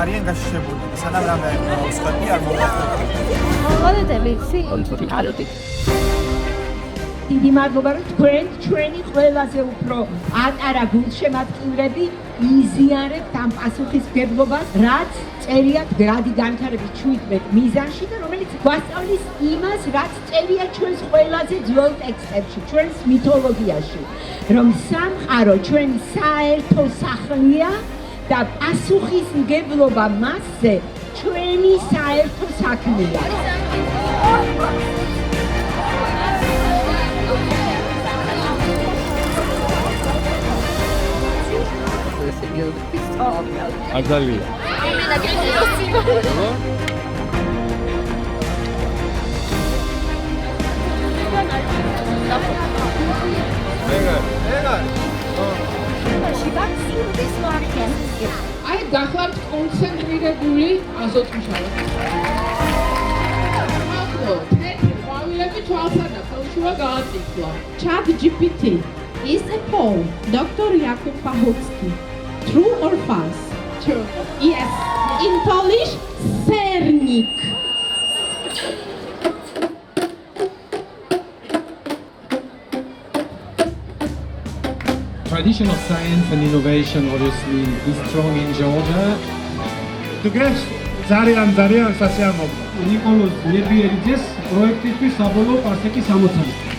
არიან გაშიშებული და სანამ რამე სხვები არ მოვახდინოთ. მოვალედები, სი კაროთი. დიდი მადლობა რომ თქვენ ჩვენი ყველაზე უფრო ატარა გულშემატკივრები იზიარებთ ამ პასუხისმგებლობას, რაც წერიათ გრადი განვითარების 17 მიზანში და რომელიც გვასწავლის იმას, რაც წერია ჩვენს ყველაზე ძველ ტექსტებში, ჩვენს მითოლოგიაში, რომ სამყარო ჩვენი საერთო სახლია და პასუხისმგებლობა მასზე ჩვენი საერთო საქმეა. Agdalía. აი გახლავთ კონცენტრირებული აზოტმჟავი. ახლა თეთრი ყვავილები თვალსა და ხელშუა გააწიფლა. ChatGPT is a poll. Dr. Jakub Pachowski. True or false? True. Yes. In Polish, sernik. Tradition of science and innovation obviously is strong in Georgia. Დღეს ძალიან სასიამოვნოა. ნიკოლოზ ნებიერიძეს პროექტისთვის საბოლოო პარსეკის ამოცანა.